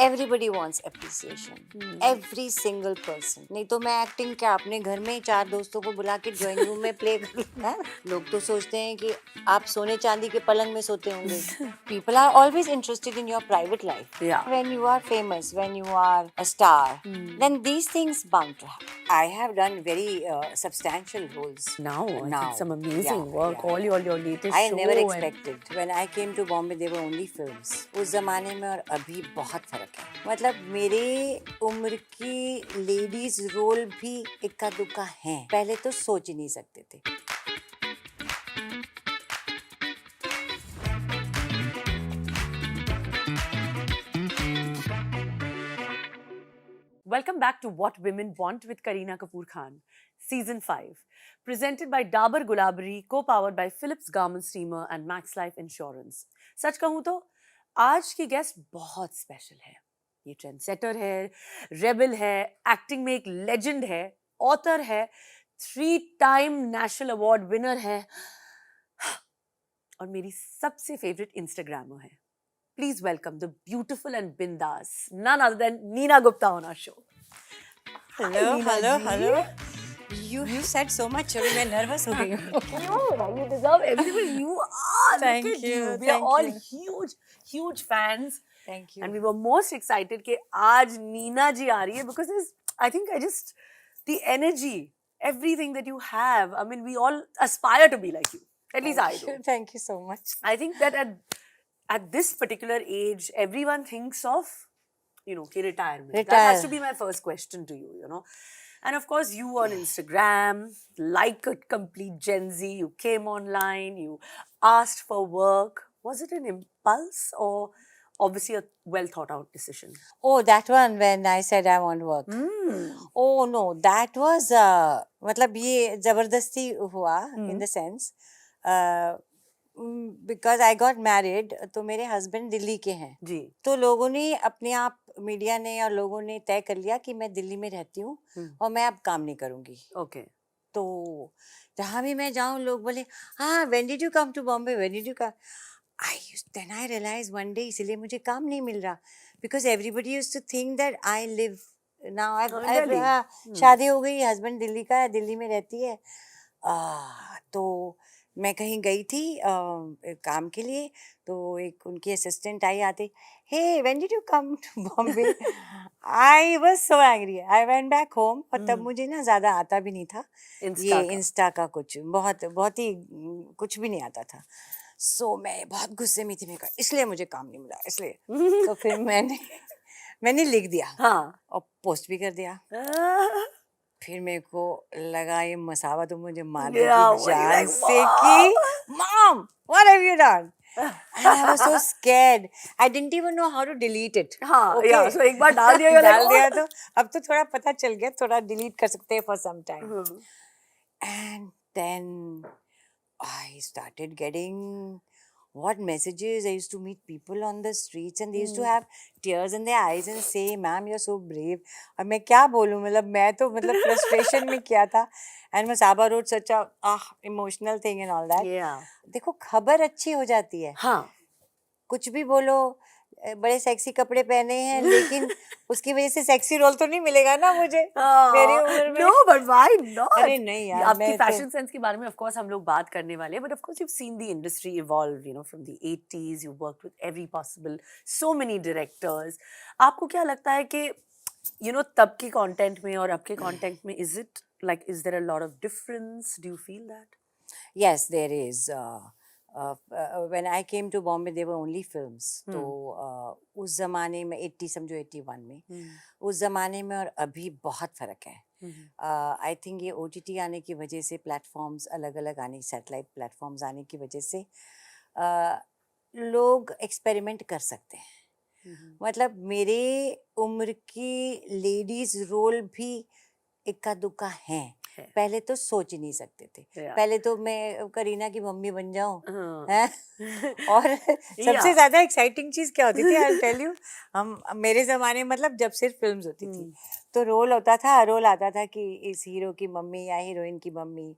Everybody wants appreciation, every single person. नहीं तो मैं एक्टिंग क्या अपने घर में 4 दोस्तों को बुला के ड्राइंग रूम में प्ले कर लोग तो सोचते हैं कि आप सोने चांदी के पलंग में सोते होंगे। People are always interested in your private life. When you are famous, when you are a star, then these things bound to happen. I have done very substantial roles. Now, I think some amazing Yeah, work. yeah, All your latest I show. never expected. When I came to Bombay, there were only films. उस जमाने में और अभी बहुत फर्क है। मतलब मेरे उम्र की लेडीज रोल भी इक्का दुक्का हैं। पहले तो सोच ही नहीं सकते थे। Welcome back to What Women Want with Kareena Kapoor Khan, Season 5. Presented by Dabur Gulabari, co-powered by Philips Garment Steamer and Max Life Insurance. सच कहूँ तो आज की गेस्ट बहुत स्पेशल है। ये ट्रेंडसेटर है, रेबल है, एक्टिंग में एक लेजेंड है, ऑथर है, 3 टाइम नेशनल अवार्ड विनर है और मेरी सबसे फेवरेट इंस्टाग्रामर है। Please welcome the beautiful and bindas, none other than Neena Gupta on our show. Hello, Hi, Neena hello, ji. hello. You said so much, अभी मैं nervous हो गई हूँ। No, you deserve everything. You are. Thank Look at you, you. We are thank all you. huge fans. Thank you. And we were most excited कि आज नीना जी आ रही है because I think the energy, everything that you have. I mean, we all aspire to be like you. At least I do. Thank you so much. I think that at this particular age, everyone thinks of, कि retirement. That has to be my first question to you, And of course, you on Instagram, like a complete Gen Z, you came online, you asked for work. Was it an impulse or obviously a well thought out decision? Oh, that one when I said I want work. Oh no, that was मतलब ये जबरदस्ती हुआ in the sense because I got married तो मेरे husband Delhi के हैं जी तो लोगों ने अपने आप मीडिया ने और लोगों ने तय कर लिया कि मैं दिल्ली में रहती हूँ और मैं अब काम नहीं करूँगी okay तो जहाँ भी मैं जाऊँ लोग बोले हाँ when did you come to Bombay, when did you come? Then I realized one day इसलिए मुझे काम नहीं मिल रहा because everybody used to think that I live now शादी हो गई हस्बैंड दिल्ली का है दिल्ली में रहती है तो मैं कहीं गई थी काम के लिए तो एक उनकी असिस्टेंट आई आते hey when did you come to Bombay I was so angry I went back home और तब मुझे ना ज़्यादा आता भी नहीं था ये इंस्टा का कुछ बहुत ही कुछ भी नहीं आता था सो मैं बहुत गुस्से में थी मैं कहा इसलिए मुझे काम नहीं मिला इसलिए तो फिर मैंने लिख दिया हाँ और पोस्ट भी कर दिया फिर मेरे को लगा ये मसावा तो मुझे मार देगी जान से कि mom what have you done and I was so scared I didn't even know how to delete it okay so एक बार डाल दिया डाल दिया तो अब तो थोड़ा पता चल गया थोड़ा delete कर सकते हैं for some time and then I started getting what messages I used to meet people on the streets and they used to have tears in their eyes and say ma'am you're so brave और मैं क्या बोलूँ मतलब मैं तो मतलब frustration में क्या था and Masaba wrote such a emotional thing and all that देखो खबर अच्छी हो जाती है हाँ कुछ भी बोलो बड़े सेक्सी कपड़े पहने हैं लेकिन उसकी वजह से सेक्सी रोल तो नहीं मिलेगा ना मुझे मेरी उम्र में no but why not अरे नहीं यार आपकी फैशन सेंस के बारे में of course हम लोग बात करने वाले हैं but of course you've seen the industry evolve from the 80s you worked with every possible so many directors आपको क्या लगता है कि तब के कंटेंट में और अब के कंटेंट में is there a lot of difference do you feel that yes there is when I came to Bombay there were only films तो उस ज़माने में 80 समझो 81 में उस ज़माने में और अभी बहुत फ़र्क है आई थिंक ये OTT आने की वजह से प्लेटफॉर्म्स अलग अलग आने सैटेलाइट प्लेटफॉर्म्स आने की वजह से लोग एक्सपेरिमेंट कर सकते हैं मतलब मेरे उम्र की लेडीज रोल भी इक्का दुक्का हैं पहले तो सोच ही नहीं सकते थे पहले तो मैं करीना की मम्मी बन जाऊं और सबसे ज्यादा एक्साइटिंग चीज क्या होती थी आई टेल यू हम मेरे जमाने मतलब जब सिर्फ फिल्म्स होती थी तो रोल आता था कि इस हीरो की मम्मी या हीरोइन की मम्मी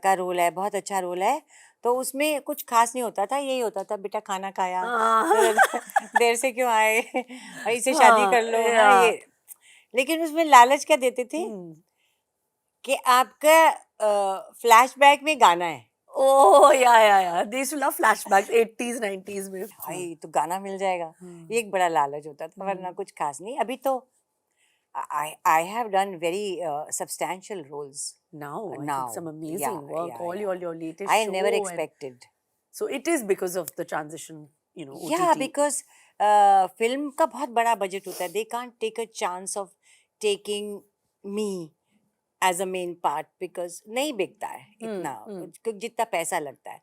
का रोल है बहुत अच्छा रोल है तो उसमें कुछ खास नहीं होता था, यही होता था बेटा खाना खाया, हाँ देर से क्यों आए, इससे शादी कर लो, हाँ या ये। लेकिन उसमें लालच क्या देते थे कि आपका फ्लैशबैक में गाना है, oh yeah they used to love flashbacks 80s 90s में भाई तो गाना मिल जाएगा, हाँ ये एक बड़ा लालच होता था, वरना कुछ खास नहीं। अभी तो I have done very substantial roles now I think some now. Yeah, amazing work yeah, all yeah. your latest I never show and expected. so it is because of the transition Yeah, OTT because film का बहुत बड़ा budget होता है. They can't take a chance of taking me as a main part because नहीं बिकता है इतना, जितना पैसा लगता है.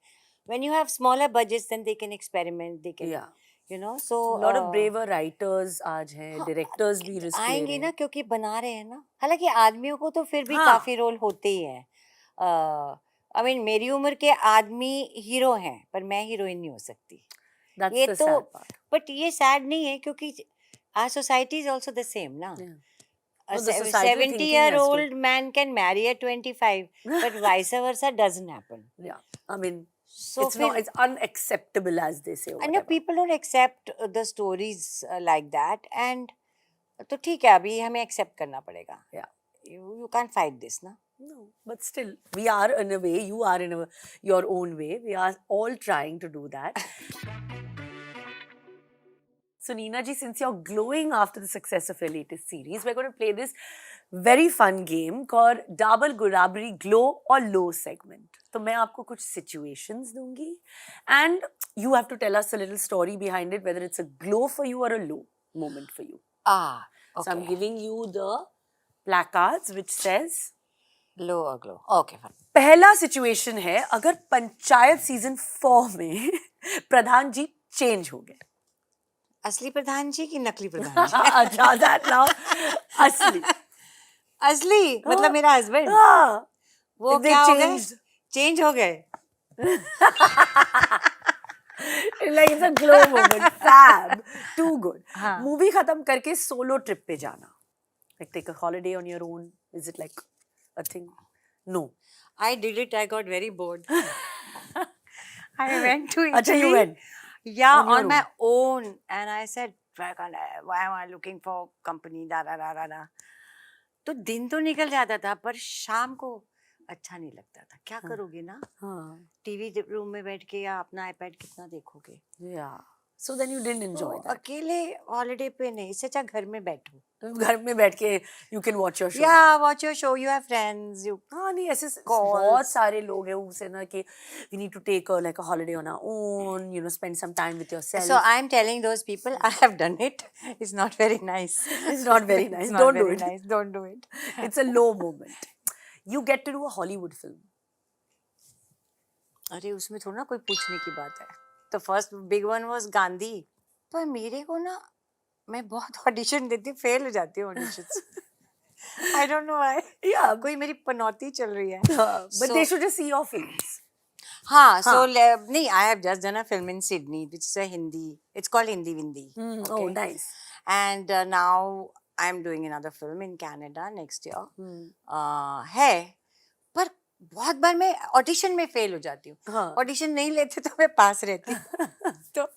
When you have smaller budgets, then they can experiment. They can, yeah so a lot of braver writers आज हैं हाँ, directors भी risk ले आएंगे रहे ना हैं क्योंकि बना रहे हैं ना, हालांकि आदमियों को तो फिर भी हाँ काफी रोल होते ही हैं। आई मीन मेरी उम्र के आदमी हीरो हैं पर मैं हीरोइन नहीं हो सकती, that's ये the तो। sad part बट ये सैड नहीं है क्योंकि our society is also the same ना। yeah A no the societal 70 thinking year has to old man can marry a 25, but vice versa doesn't happen. yeah I mean So it's not फिर it's unacceptable as they say or I know whatever people don't accept the stories like that, and तो ठीक है अभी हमें accept करना पड़ेगा। yeah You can't fight this ना। no but still we are in a way you are in your own way we are all trying to do that so Neena ji since you're glowing after the success of your latest series we're going to play this very fun game called Dabur Gulabri Glow or Low segment तो मैं आपको कुछ situations दूंगी and you have to tell us a little story behind it whether it's a glow for you or a low moment for you Okay. so I'm giving you the placards which says Low or glow. Okay, fine. पहला situation है अगर panchayat season 4 में प्रधान जी change हो गए असली प्रधान जी की नकली प्रधान जी? अच्छा दैट नाउ असली असली मतलब मेरा हस्बैंड हाँ वो they क्या हो गए? changed. चेंज हो गए। like it's a glow moment fab too good हाँ। मूवी खत्म करके सोलो ट्रिप पे जाना like take a holiday on your own is it like a thing no I did it. I got very bored. I went to Italy. अच्छा you went Yeah, on your on my own, and I said, why am I looking for company? Da da da da da. तो दिन तो निकल जाता था पर शाम को अच्छा नहीं लगता था। क्या करोगे ना, हाँ टीवी रूम में बैठ के या अपना आईपैड कितना देखोगे। yeah so then you didn't enjoy तो that अकेले हॉलिडे पे नहीं, इससे अच्छा घर में बैठो। घर में बैठ के you can watch your show Yeah, watch your show. You have friends. You हाँ नहीं ऐसे Calls. बहुत सारे लोग हैं उसे ना कि we need to take a like a holiday on our own you know spend some time with yourself So I'm telling those people I have done it. It's not very nice. it's not very nice It's not don't do very it nice. Don't do it. it's a low moment you get to do a Hollywood film अरे उसमें थोड़ा ना कोई पूछने की बात है। तो first big one was Gandhi. पर मेरे को ना मैं बहुत ऑडिशन देती हूँ, फेल हो जाती हूँ auditions. I don't know why. yeah कोई मेरी पनौती चल रही है। but they should just see your films हाँ, so नहीं, I have just done a film in Sydney, which is a Hindi. It's called Hindi Vindi. oh nice And now I'm doing another film in Canada next year. है, पर बहुत बार मैं audition में fail हो जाती हूँ। हाँ ऑडिशन नहीं लेते तो मैं पास रहती हूँ। तो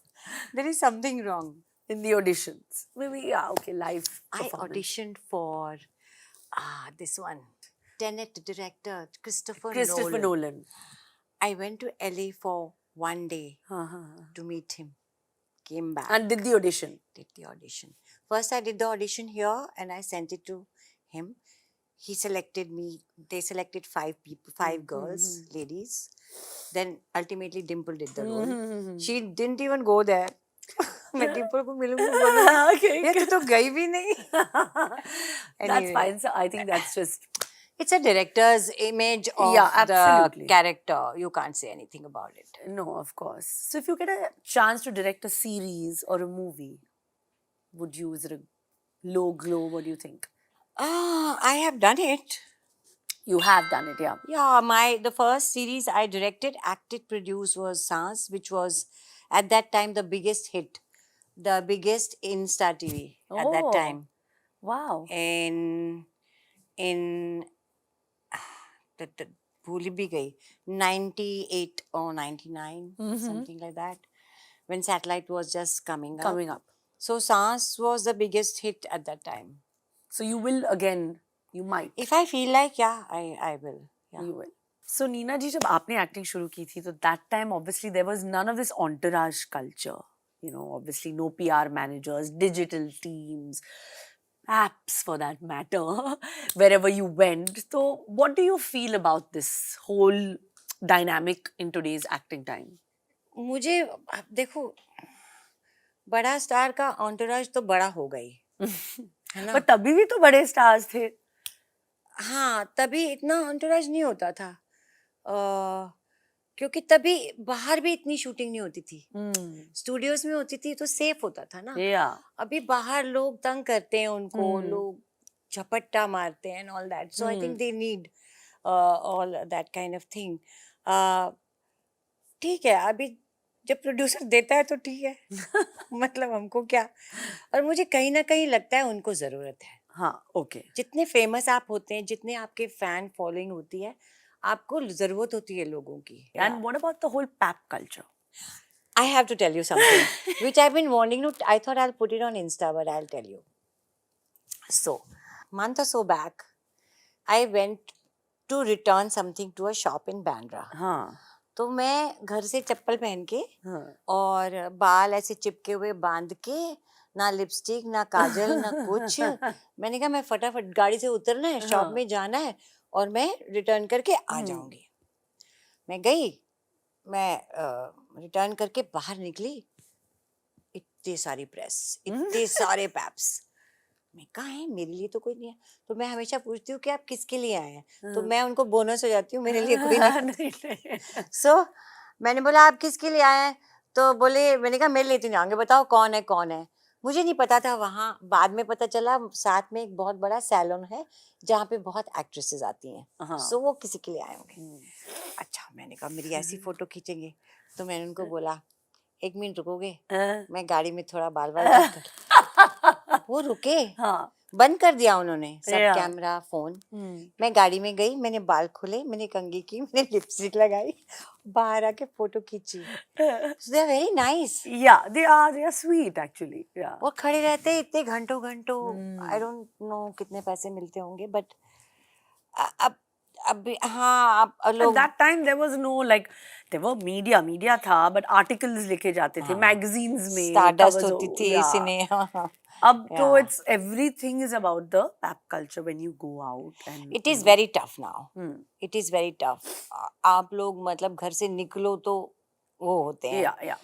there is something wrong. in the auditions maybe yeah okay live I performance auditioned for this one, Tenet director Christopher Nolan I went to LA for one day हाँ to meet him. Came back. and did the audition Did the audition. First, I did the audition here and I sent it to him. He selected me. They selected 5 people, 5 girls, ladies. Then ultimately Dimple did the role. She didn't even go there. मैं Dimple को मिलूंगी बोलूंगी okay ये तू तो गई भी नहीं। that's Anyway. fine so I think that's just It's a director's image of Yeah, the absolutely. character. You can't say anything about it. no of course so if you get a chance to direct a series or a movie would you is it a low glow what do you think I have done it. you have done it yeah Yeah, the first series I directed, acted, produced was Sans, which was at that time the biggest hit, the biggest in Star TV at that Oh. time. wow In the भूल भी गई 98 or 99 Mhm. something like that when Satellite was just coming up. Coming up. So Saas was the biggest hit at that time. So you will again, you might. If I feel like, yeah, I will. Yeah. You will. So Neena ji, जब आपने acting शुरू की थी, तो that time obviously there was none of this entourage culture. You know, obviously no PR managers, digital teams, apps for that matter, wherever you went. So what do you feel about this whole dynamic in today's acting time? मुझे अब देखो बड़ा star का एंटोराज तो बड़ा हो गई है ना. पर तभी भी तो बड़े स्टार्स थे. हाँ तभी इतना एंटोराज नहीं होता था क्योंकि तभी बाहर भी इतनी शूटिंग नहीं होती थी. स्टूडियोज में होती थी तो सेफ होता था ना. Yeah. अभी बाहर लोग तंग करते हैं उनको, हम्म. लोग झपट्टा मारते हैं and all that. So I think they need all that kind of thing. ठीक है अभी जब प्रोड्यूसर देता है तो ठीक है मतलब हमको क्या. और मुझे कहीं ना कहीं लगता है उनको जरूरत है. हाँ, okay. जितने फेमस आप होते हैं, जितने आपके फैन फॉलोइंग होती है, आपको जरूरत होती है लोगों की. And what about the whole pap culture? I have to tell you something which I've been wanting to. I thought I'll put it on Insta, but I'll tell you. So, month or so back, I went to return something to a shop in Bandra. हाँ. तो मैं घर से चप्पल पहन के हाँ. और बाल ऐसे चिपके हुए बांध के, ना लिपस्टिक ना काजल ना कुछ. मैंने कहा मैं फटाफट गाड़ी से उतरना है, शॉप में जाना है और मैं रिटर्न करके आ जाऊंगी. मैं गई, मैं रिटर्न करके बाहर निकली, इतनी सारी प्रेस, इतने सारे पैप्स. मैं कहा है मेरे लिए तो कोई नहीं है. तो मैं हमेशा पूछती हूँ कि आप किसके लिए आए हैं, तो मैं उनको बोनस हो जाती हूँ, मेरे लिए कोई नहीं. सो मैंने बोला आप किसके लिए आए हैं, तो बोले, मैंने कहा मेरे लिए तो नहीं आएंगे, बताओ कौन है कौन है. मुझे नहीं पता था. वहाँ बाद में पता चला साथ में एक बहुत बड़ा सैलून है जहाँ पे बहुत एक्ट्रेसेस आती हैं. सो वो किसी के लिए आए होंगे. अच्छा मैंने कहा मेरी ऐसी फोटो खींचेंगे. तो मैंने उनको बोला 1 मिनट रुकोगे, मैं गाड़ी में थोड़ा बाल बाल ठीक कर. वो रुके. हाँ. बंद कर दिया उन्होंने सब Yeah. Camera phone. मैं गाड़ी में गई, मैंने बाल खोले, मैंने कंघी की, मैंने लिपस्टिक लगाई, बाहर आके फोटो खींची. They are very nice. Yeah, they are sweet actually. Yeah. और खड़े रहते हैं इतने घंटों घंटों. आई डोंट नो कितने पैसे मिलते होंगे, बट अब हाँ अब At लोग. that time there was no like, there were media था, but articles लिखे जाते थे, magazines में स्टारडस्ट covers होती थी yeah. सिने. अब तो Yeah. it's everything is about the pap culture when you go out and it is very tough now. Hmm. It is very tough. आप लोग मतलब घर से निकलो तो वो होते हैं. yeah.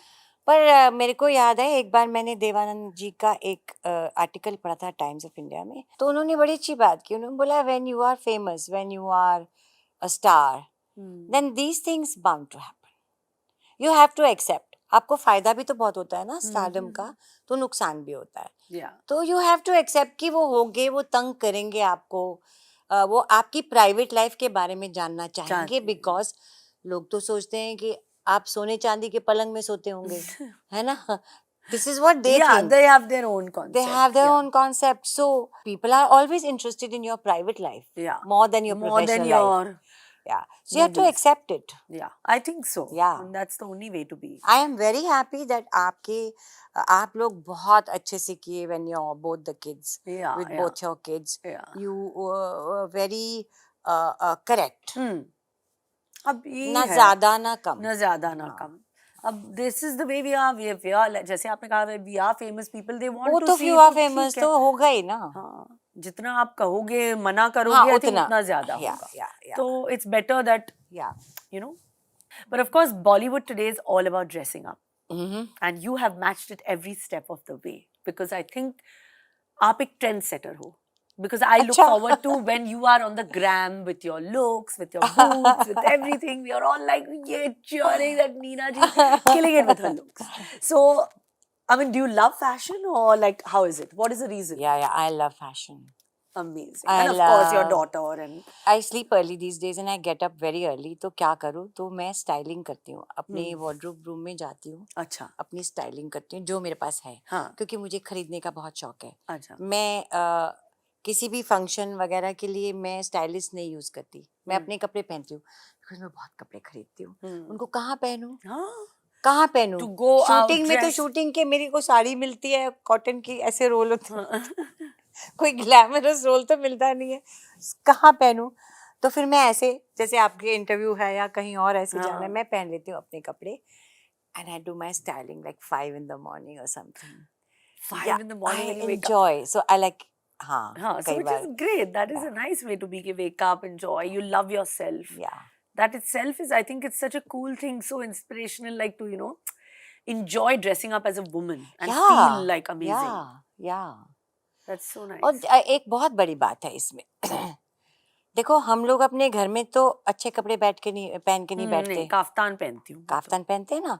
पर मेरे को याद है एक बार मैंने देवानंद जी का एक आर्टिकल पढ़ा था टाइम्स ऑफ इंडिया में. तो उन्होंने बड़ी अच्छी बात की. उन्होंने बोला when you are famous, when you are a star, then these things bound to happen. You have to accept. आपको फायदा भी तो बहुत होता है ना स्टारडम का, तो नुकसान भी होता है. Yeah. तो यू हैव टू एक्सेप्ट कि वो होंगे, वो तंग करेंगे आपको, वो आपकी प्राइवेट लाइफ के बारे में जानना चाहेंगे. बिकॉज लोग तो सोचते हैं कि आप सोने चांदी के पलंग में सोते होंगे, है ना. This is what they Yeah, think. they have their own concept. They have their yeah. own concept. So people are always interested in your private life Yeah. more than your More professional than your life. Yeah. So you have to movies. accept it. Yeah, I think so. Yeah. And that's the only way to be. I am very happy that आप लोग बहुत अच्छे से किए when you're both the kids. Yeah, With yeah. both your kids. Yeah. You were very correct. अब ये ना है, ज्यादा ना कम. ना ज्यादा ना कम. अब this is the way we are जैसे आपने कहा we are famous people, they want वो to तो see. few are तो famous ठीक है. तो होगा ही ना. हाँ, जितना आप कहोगे मना करोगे हाँ, I think उतना. उतना ज्यादा Yeah, होगा. yeah. तो it's better that Yeah. you know. But of course Bollywood today is all about dressing up. Mm-hmm. And you have matched it every step of the way, because I think आप एक trendsetter हो. Because I look अच्छा. forward to when you are on the gram with your looks, with your boots, with everything. We are all like, yeah, cheering that Neena ji killing it with her looks. So, I mean, do you love fashion or like how is it? What is the reason? Yeah, I love fashion. Amazing. I And of course your love- daughter and I sleep early these days and I get up very early. तो क्या करूँ, तो मैं styling करती हूँ. अपने wardrobe room में जाती हूँ, अच्छा. अपनी स्टाइलिंग करती हूँ जो मेरे पास है. हाँ. क्योंकि मुझे खरीदने का बहुत शौक है. अच्छा. मैं किसी भी फंक्शन वगैरह के लिए मैं स्टाइलिस्ट नहीं यूज करती, मैं हम्म। अपने कपड़े पहनती हूँ, बिकॉज मैं बहुत कपड़े खरीदती हूँ। हम्म। उनको कहाँ पहनूं, हाँ, कहाँ पहनूं? to go out शूटिंग में तो dressed. शूटिंग के मेरी को साड़ी मिलती है कॉटन की, ऐसे रोल होते हैं, हाँ. कोई ग्लैमरस रोल तो मिलता नहीं है, कहाँ पहनूं? तो फिर मैं ऐसे, जैसे आपके इंटरव्यू है या कहीं और ऐसे जाना है, हाँ. मैं पहन लेती हूँ अपने कपड़े, and I do my styling like 5 in the morning or something. 5 Yeah, in the morning I when you wake up. enjoy. So I like, हाँ, हाँ, so कई which is bar, great. That is a yeah, nice way to be. कि wake up, enjoy. You love yourself. yeah, That itself is, I think, it's such a cool thing. So inspirational, like to enjoy dressing up as a woman and feel yeah, like amazing. yeah. That's so और nice. एक बहुत बड़ी बात है इसमें देखो, हम लोग अपने घर में तो अच्छे कपड़े बैठ के नहीं, पहन के नहीं नहीं, बैठते, काफ्तान पहनती हूँ मैं तो. काफ्तान पहनते हैं ना,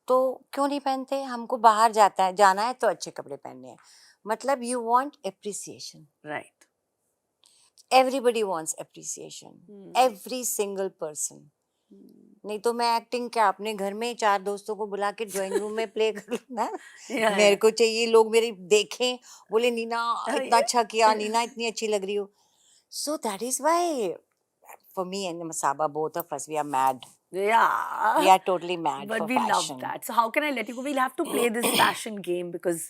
तो क्यों नहीं पहनते? हमको बाहर जाना है तो अच्छे कपड़े पहनने हैं, मतलब you want appreciation, Right. Everybody wants appreciation, Hmm. Every single person. नहीं तो मैं एक्टिंग क्या, अपने घर में 4 दोस्तों को बुला के ड्राइंग रूम में प्ले कर लूँ ना। Yeah, मेरे yeah. को चाहिए लोग मेरी देखें, बोले नीना इतना अच्छा किया, नीना इतनी अच्छी लग रही हो। So that is why for me and Masaba, both of us, we are mad. Yeah. We are totally mad But for we love fashion. that. So how can I let you go? We'll have to play this fashion game because,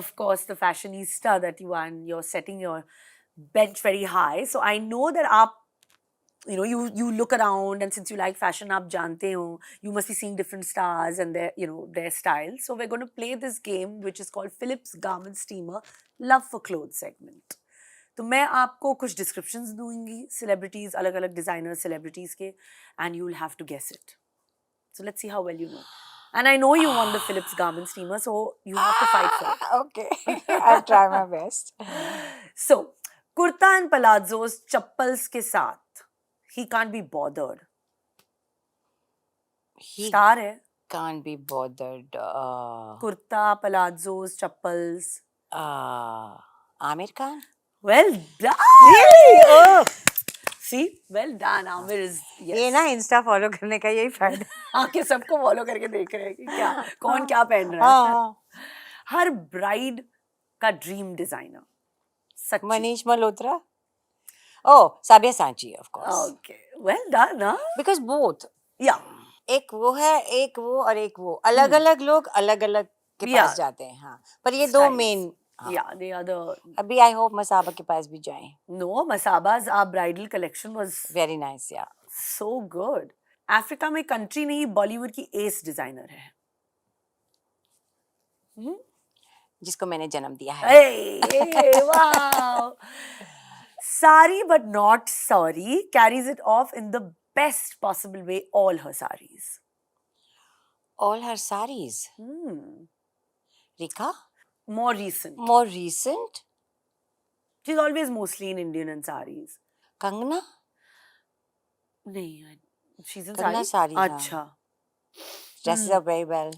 of course, the fashionista that you are, and you're setting your bench very high. So I know that you look around, and since you like fashion, आप जानते हो, you must be seeing different stars and their styles. So we're going to play this game, which is called Philips Garment Steamer Love for Clothes segment. तो मैं आपको कुछ descriptions दूंगी celebrities, अलग अलग डिजाइनर सेलिब्रिटीज के, and you will have to guess it. So let's see how well you know. And I know you want the Philips garment steamer, so you have to fight for it. Okay, I'll try my best. So kurta and palazzos chappals के साथ, he can't be bothered. He star है. can't be bothered. Kurta palazzos chappals. Amir Khan? Well done. Really? Oh, See, well done. Amir is ये yes. ना Insta follow करने का यही फायदा। आके सबको फॉलो करके देख रहे हैं कि क्या कौन क्या पहन रहा है. हाँ, हर ब्राइड का ड्रीम डिजाइनर. सच्ची. Manish Malhotra? Oh, Sabya Sachi, of course. Okay, well done. हाँ, Because both. या एक वो है, एक वो और एक वो, अलग अलग लोग अलग अलग के Yeah. पास जाते हैं। हाँ, पर ये दो Styles. मेन। या दे आर द. अभी आई होप मसाबा के पास भी जाएं। No, Masaba's our bridal collection was very nice, yeah so good. Africa में कंट्री नहीं, बॉलीवुड की एस डिजाइनर है. जिसको मैंने जन्म दिया है। Hey, wow. Sari but not sorry, carries it off in the best possible way, all her saris. All her saris. Rika? More recent. More recent? She's always mostly in Indian and saris. Kangna? नहीं, she's in Kangna saris. sari, हाँ. अच्छा. Dresses up very well.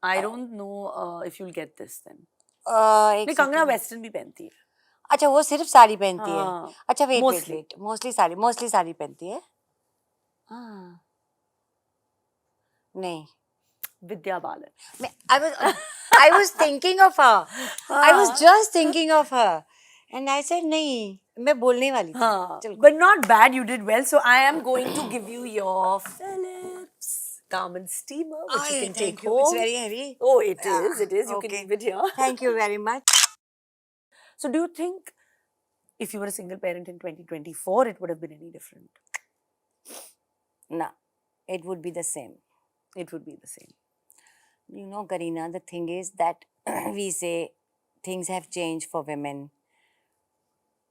I don't know if you'll get this then. एक नहीं, Kangana second. Western भी पहनती है. अच्छा, वो सिर्फ साड़ी पहनती है। हाँ. अच्छा, wait Mostly. Wait, mostly sari पहनती है। हाँ, नहीं, Vidya Balan. I was thinking of her. I was just thinking of her. And I said नहीं, मैं बोलने वाली थी। हाँ, चल, but not bad. You did well. So I am going to give you your Philips garment steamer, which you can take home. It's very heavy. Oh, it is. It is. You can Okay. leave it here. Thank you very much. So, do you think if you were a single parent in 2024, it would have been any different? No, it would be the same. It would be the same. You know, Karina, the thing is that we say things have changed for women.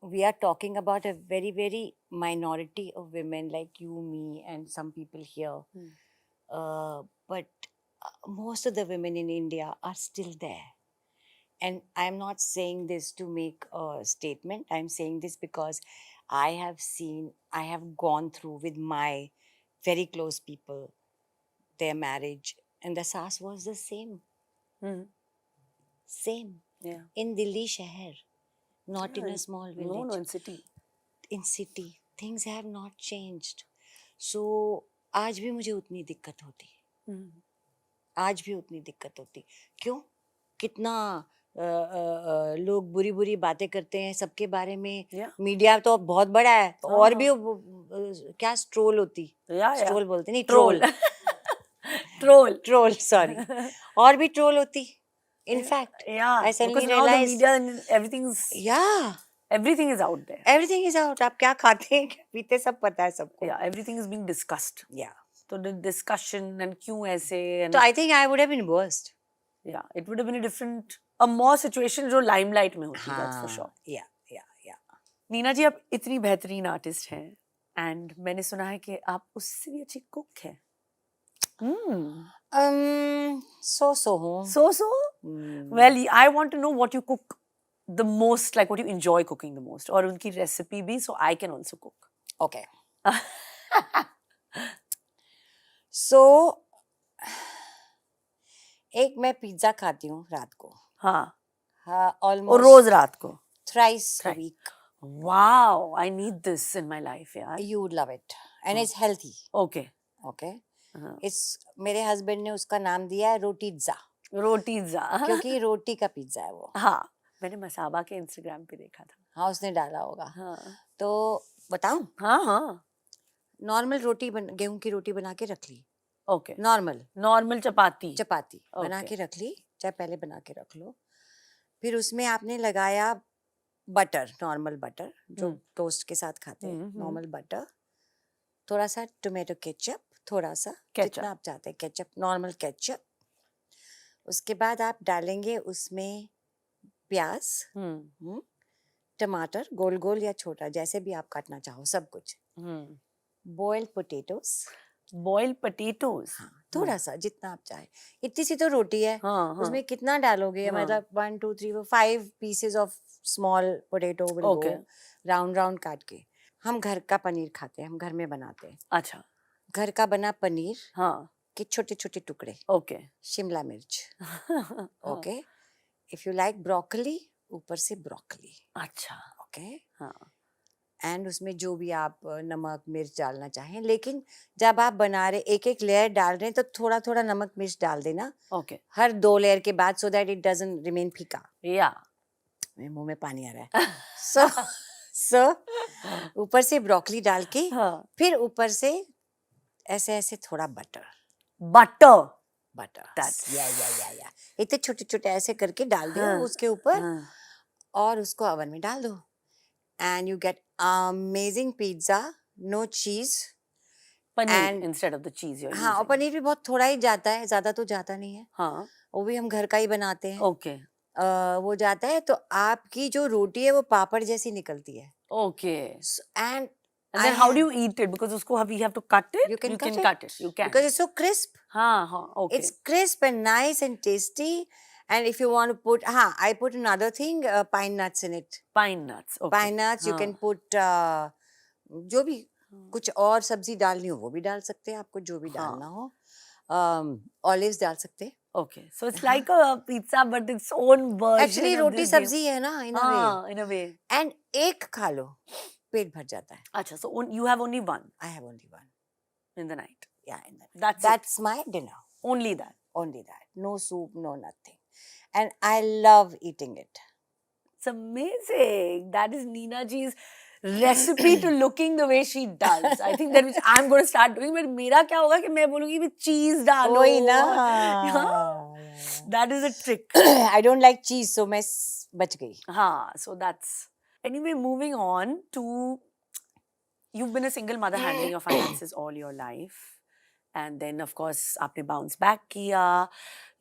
We are talking about a very, very minority of women like you, me, and some people here. But most of the women in India are still there. And I'm not saying this to make a statement. I'm saying this because I have gone through with my very close people, their marriage. And the saas was the same. Same. Yeah. In Delhi शहर, not in a small village. No, in city. In city, things have not changed. So आज भी मुझे उतनी दिक्कत होती, आज भी उतनी दिक्कत होती. क्यों? कितना लोग बुरी बुरी बातें करते हैं सबके बारे में. Yeah. मीडिया तो बहुत बड़ा है. तो और हाँ. भी क्या स्ट्रोल होती. Yeah, yeah. स्ट्रोल बोलते नहीं, Troll. Troll. Troll. Troll, sorry. और भी ट्रोल होती. In fact Yeah, I suddenly because now the realized, media and everything is out there. everything is out. आप क्या खाते हैं क्या पीते सब पता है सबको. Yeah, everything is being discussed. Yeah. So the discussion and क्यों ऐसे and So I think I would have been worst. yeah, it would have been a different, a more situation जो limelight में होती, that's for sure. Yeah. Neena जी, आप इतनी बेहतरीन artist हैं and मैंने सुना है कि आप उससे भी अच्छी कुक हैं. So हूँ. So? Well, I want to know what you cook the most, like what you enjoy cooking the most, और उनकी recipe भी, so I can also cook. Okay. So एक मैं पिज्जा खाती हूँ रात को. हाँ. Almost. और रोज रात को. Thrice a week. Wow, I need this in my life, यार. You would love it, and it's healthy. Okay. It's मेरे हस्बैंड ने उसका नाम दिया है रोटीज़ा. रोटीज़ा. क्योंकि रोटी का पिज्जा है वो. हाँ, मैंने मसाबा के इंस्टाग्राम पे देखा था. हाँ, उसने डाला होगा. हाँ. तो बताऊं? हाँ. नॉर्मल रोटी गेहूं की रोटी बना के रख ली. ओके. नॉर्मल चपाती बना के रख ली, चाहे पहले बना के रख लो. फिर उसमें आपने लगाया बटर, नॉर्मल बटर जो टोस्ट के साथ खाते हैं, नॉर्मल बटर, थोड़ा सा टोमेटो केचप, थोड़ा सा जितना आप चाहते हैं केचप, नॉर्मल केचप. उसके बाद आप डालेंगे उसमें प्याज, टमाटर, गोल गोल या छोटा जैसे भी आप काटना चाहो, सब कुछ. Boiled potatoes. हाँ, थोड़ा सा जितना आप चाहे. इतनी सी तो रोटी है. उसमें कितना डालोगे? मतलब 1 2 3 4 5 pieces of small potato will go round काट के. हम घर का पनीर खाते हैं, हम घर में बनाते हैं. अच्छा. घर का बना पनीर. हाँ. के छोटे छोटे टुकड़े. ओके. शिमला मिर्च. Okay. If you like broccoli, ऊपर से ब्रोकली. अच्छा. ओके. हाँ. एंड उसमें जो भी आप नमक मिर्च डालना चाहें, लेकिन जब आप बना रहे एक लेयर डाल रहे हैं तो थोड़ा थोड़ा नमक मिर्च डाल देना. ओके. हर 2 लेयर के बाद, so that it doesn't remain फीका. या. मेरे मुंह में पानी आ रहा है. सो ऊपर से ब्रोकली डाल के, फिर ऊपर से ऐसे थोड़ा बटर. या इतने छोटे छोटे ऐसे करके डाल दो उसके ऊपर, और उसको ओवन में डाल दो. And you get amazing pizza, no cheese. Paneer instead of the cheese you're using. हाँ, और पनीर भी बहुत थोड़ा ही जाता है, ज्यादा तो जाता नहीं है. हाँ. वो भी हम घर का ही बनाते हैं. ओके. वो जाता है तो आपकी जो रोटी है वो पापड़ जैसी निकलती है. Okay. And then how do you eat it? Because उसको we have to cut it. You can cut it. You can. Because it's so crisp. हाँ. Okay. It's crisp and nice and tasty. And if you want to put, I put another thing, pine nuts in it. Pine nuts. Okay. Pine nuts. You can put जो भी कुछ और सब्जी डालनी हो वो भी डाल सकते हैं, आपको जो भी डालना हो. Olives डाल सकते हैं. Okay, so it's like a pizza but its own version. Actually रोटी सब्जी है ना, in a way. In a way. And एक खा लो, पेट भर जाता है. अच्छा, so you have only one. I have only one. In the night. Yeah, in the night. That's my dinner. Only that. Only that. No soup, no nothing. And I love eating it. It's amazing. That is Neena ji's recipe to looking the way she does. I think that which I'm going to start doing. But मेरा क्या होगा कि मैं बोलूँगी भी cheese डालो. वही ना. That is a trick. I don't like cheese, so मैं बच गई. हाँ, so that's. Anyway, moving on to, you've been a single mother handling your finances all your life. And then of course आपने bounce back किया,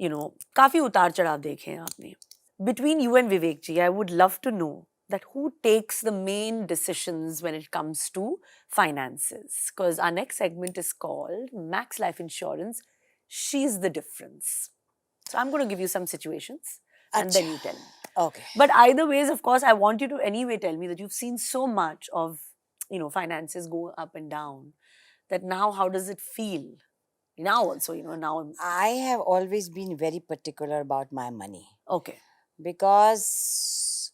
you know, काफी उतार चढ़ाव देखे हैं आपने. Between you and Vivek ji, I would love to know that who takes the main decisions when it comes to finances. Because our next segment is called Max Life Insurance. She's the difference. So I'm going to give you some situations and then you tell me. Okay. But either ways, of course, I want you to anyway tell me that you've seen so much of, you know, finances go up and down, that now how does it feel? Now also, you know, now. I have always been very particular about my money. Okay. Because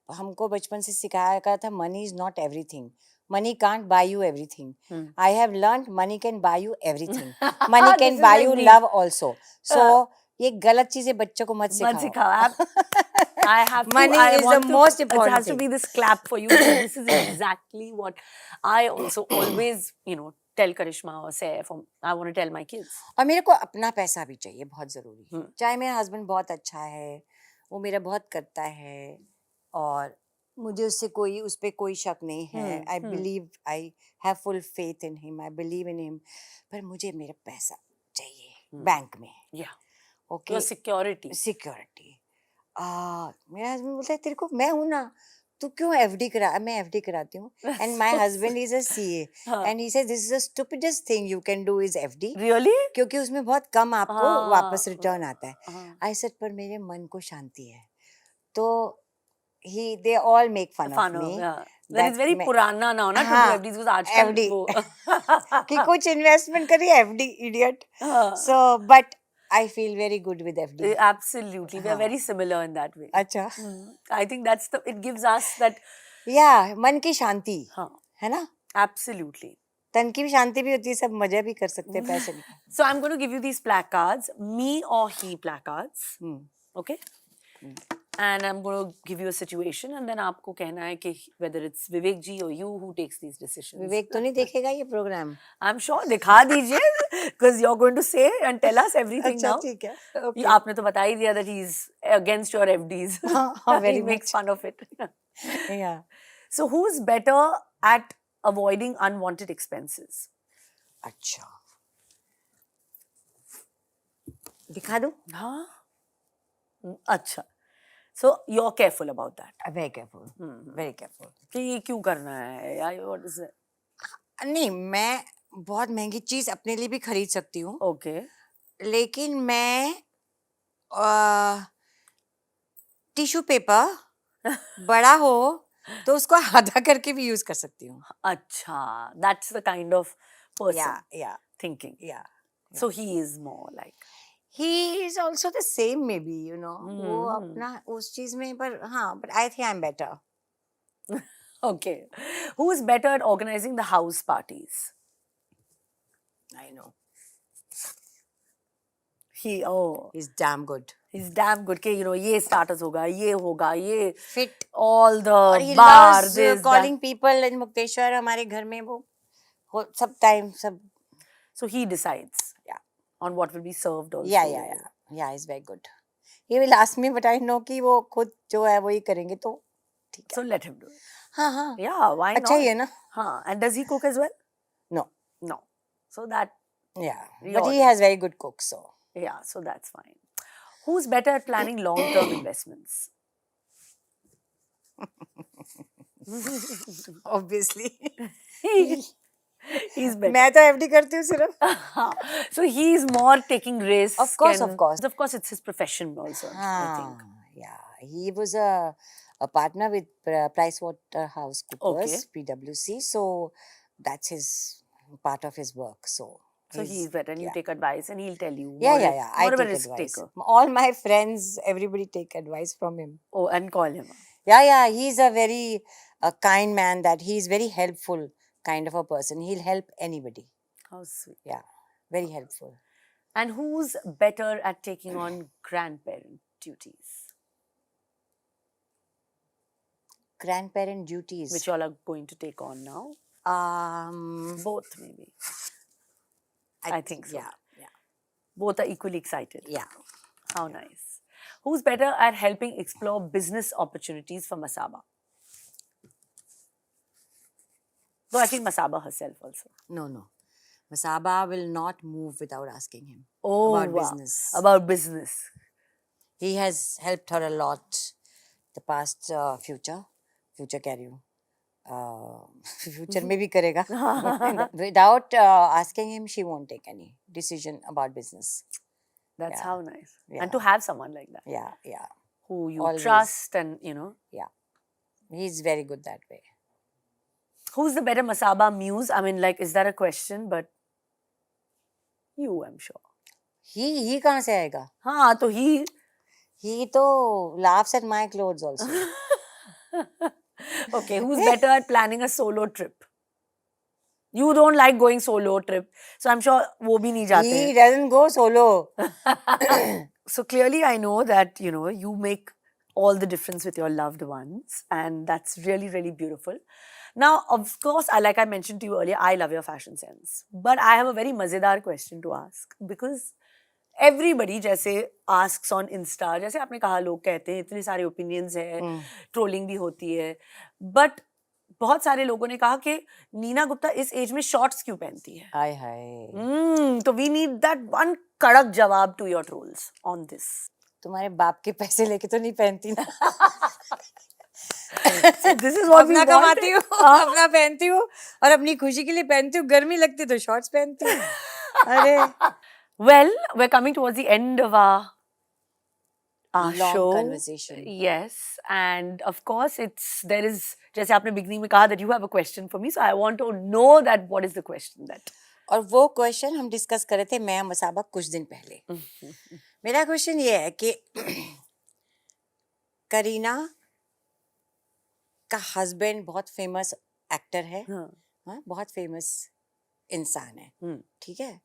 हमको बचपन से सिखाया गया था money is not everything. Money can't buy you everything. I have learned money can buy you everything. Money can buy you love also. So ये गलत चीजें बच्चों को मत सिखाओ. I have to. Money I is the want to, most It important has to be thing. this clap for you. Because this is exactly what I also always, tell Karishma or Saif. Or I want to tell my kids. और मेरे को अपना पैसा भी चाहिए, बहुत ज़रूरी है। हम्म। चाहे मेरा हस्बैंड बहुत अच्छा है, वो मेरा बहुत करता है और मुझे उससे उस पे कोई शक नहीं है। I believe, I have full faith in him, I believe in him, पर मुझे मेरा पैसा चाहिए बैंक में। Yeah. Okay, Your security. Security. मेरा हस्बैंड बोलता है तेरे को, मैं हूँ ना, तू क्यों एफडी करा? मैं एफडी कराती हूँ। And my husband is a CA हाँ. And he says this is the stupidest thing you can do is FD, Really? क्योंकि उसमें बहुत कम आपको हाँ, वापस रिटर्न आता है। हाँ. आई सेड पर मेरे मन को शांति है, तो they all make fun of Fun of, me yeah. That is very पुराना now, ना? हाँ, To do FDs, because आजकल FD वो कि कुछ इन्वेस्टमेंट करिए, एफडी इडियट। हाँ. So but I feel very good with FD. Absolutely, we are very similar in that way. अच्छा, I think it gives us that. या मन की शांति हाँ. है ना, Absolutely. तन की भी शांति भी होती है, सब मजा भी कर सकते हैं पैसे की। So I'm going to give you these placards, me or he placards. Okay? And I'm going to give you a situation, and then आपको कहना है कि whether it's Vivek ji or you who takes these decisions. विवेक तो नहीं देखेगा ये programme? I'm sure दिखा दीजिए, because you're going to say and tell us everything अच्छा now. ठीक है, okay. आपने तो बता ही दिया that he's against your FDs. हाँ, very He makes much. fun of it. Yeah. So who's better at avoiding unwanted expenses? अच्छा, दिखा दूं? हाँ. अच्छा. So you're careful about that. Very careful, very careful. कि ये क्यों करना है या what is it? नहीं, मैं बहुत महंगी चीज अपने लिए भी खरीद सकती हूँ, Okay. लेकिन मैं टिश्यू पेपर बड़ा हो तो उसको आधा करके भी यूज कर सकती हूँ। अच्छा, that's the kind of person या thinking. या So he is more like. He is also the same may be, you know, वो अपना उस चीज में, पर हाँ, but I think I am better. Okay. Who is better at organizing the house parties? I know, He's damn good, damn good. कि ये starters होगा, ये होगा, ये फिट, all the और he bar, loves this, calling people in Mukteshwar, हमारे घर में वो सब टाइम सब। So he decides. Yeah. On what will be served also. Yeah, he's very good. He will ask me, but I know कि वो खुद जो है वही करेंगे, तो ठीक है। So let him do it. हाँ, Yeah, why not? अच्छा ही है ना? हाँ. And does he cook as well? No. No. So that. Yeah, Your- but he has very good cooks, so. Yeah, so that's fine. Who's better at planning long-term investments? Obviously. He's better. मैं तो FD करती हूँ सिर्फ। So he's more taking risks. Of course, and- of course. Of course, it's his profession also, I think. Yeah, he was a partner with PricewaterhouseCoopers, Okay. PwC, so that's his part of his work. So He's better, and you take advice, and he'll tell you. Yeah. I More of a take risk advice. taker. All my friends, everybody take advice from him. Oh, and call him. Yeah, he's a very kind man, that he's very helpful kind of a person. He'll help anybody. How sweet. Yeah, very helpful. And who's better at taking on grandparent duties? Grandparent duties. Which y'all are going to take on now? Both, maybe. I think so. Yeah. Both are equally excited. Yeah. How nice. Who's better at helping explore business opportunities for Masaba? Though I think Masaba herself also. No. Masaba will not move without asking him Wow. business. About business. He has helped her a lot. The past future कह रही हूँ, future में भी करेगा. Without asking him, she won't take any decision about business. That's how nice. Yeah. And to have someone like that. Yeah. Who you Always. trust and, Yeah. He's very good that way. Who's the better Masaba muse? I mean, like, is that a question? But you, I'm sure. He कहाँ से आएगा? हाँ, तो He तो laughs at my clothes also. Okay, who's better at planning a solo trip? You don't like going solo trip, so I'm sure वो भी नहीं जाते He हैं. doesn't go solo. So clearly I know that, you make all the difference with your loved ones, and that's really, really beautiful. Now, of course, like I mentioned to you earlier, I love your fashion sense, but I have a very mazedar question to ask, because everybody जैसे asks on Insta, जैसे आपने कहा लोग कहते हैं, इतने सारे opinions है, ट्रोलिंग भी होती है, but बहुत सारे लोगों ने कहा कि नीना गुप्ता इस एज में शॉर्ट्स क्यों पहनती है. हाय हाय, तो we need that one कड़क जवाब to your trolls on this. तुम्हारे बाप के पैसे लेके तो नहीं पहनती ना. This is what we अपना want. कमाती हूँ, अपना पहनती हूँ और अपनी खुशी के लिए पहनती हूँ. गर्मी लगती तो शॉर्ट्स पहनती हूँ. अरे Well, we're coming towards the end of our long show. conversation. Yes, and of course, there is, जैसे आपने beginning में कहा that you have a question for me, so I want to know that what is the question that. और वो question हम discuss कर रहे थे मैं मसाबा कुछ दिन पहले. मेरा क्वेश्चन ये है कि करीना का हस्बैंड बहुत फेमस एक्टर है. हाँ, बहुत फेमस इंसान है. ठीक है,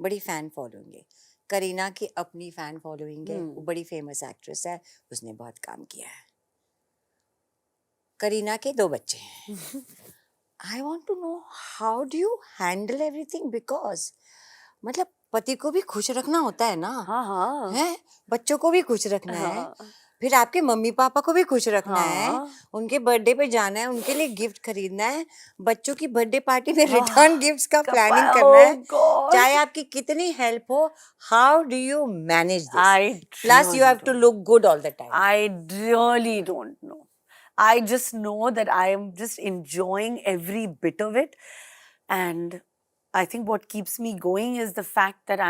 बड़ी फैन फॉलोइंग है. करीना की अपनी फैन फॉलोइंग है. वो बड़ी फेमस एक्ट्रेस है. उसने बहुत काम किया है. करीना के 2 बच्चे हैं. I want to know how do you handle everything, because मतलब पति को भी खुश रखना होता है ना. हाँ. है, बच्चों को भी खुश रखना है, फिर आपके मम्मी पापा को भी खुश रखना है, उनके बर्थडे पे जाना है, उनके लिए गिफ्ट खरीदना है, बच्चों की बर्थडे पार्टी में रिटर्न गिफ्ट्स का प्लानिंग करना है. चाहे आपकी कितनी हेल्प हो, how do you manage this? Plus you have to look good all the time. I really don't know. I just know that I am just enjoying every bit of it, and I think what keeps me going is the fact that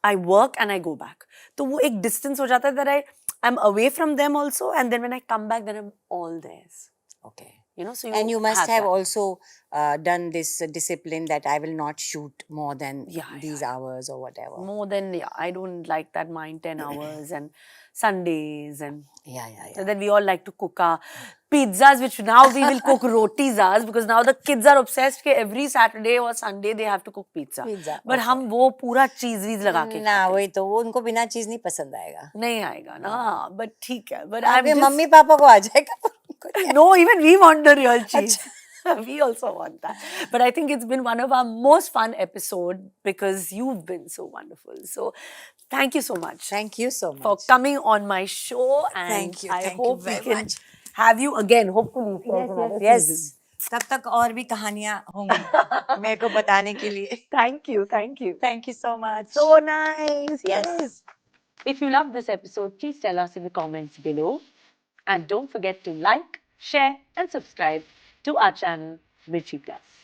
I work and I go back. तो वो एक distance हो जाता है that I'm away from them also, and then when I come back, then I'm all theirs. Okay. You know, so and you must have that. also done this discipline that I will not shoot more than these hours or whatever. More than, I don't like that mind 10 hours and Sundays and so then we all like to cook our pizzas, which now we will cook rotis because now the kids are obsessed कि every Saturday or Sunday they have to cook pizza. But हम वो पूरा cheese लगा के ना, वही तो, वो उनको बिना चीज नहीं पसंद आएगा. नहीं आएगा ना, but ठीक है. But आपके मम्मी पापा को आ जाएगा. No, even we want the real cheese. We also want that. But I think it's been one of our most fun episodes because you've been so wonderful. So thank you so much. Thank you so much for coming on my show. And thank you. I Thank hope you we very can much. have you again, hopefully. Yes. तब तक और भी कहानियां होंगी मेरे को बताने के लिए. Thank you. Thank you. Thank you so much. So nice. Yes. If you loved this episode, please tell us in the comments below. And don't forget to like, share and subscribe to our channel, Mirchi Plus.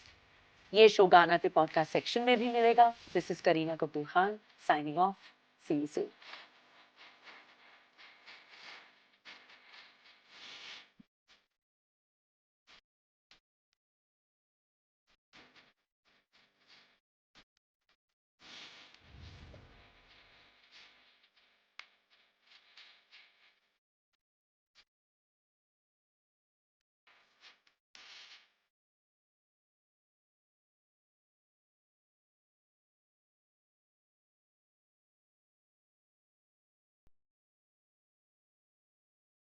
ये show गाना के podcast section में भी मिलेगा. This is Kareena Kapoor Khan signing off. See you soon.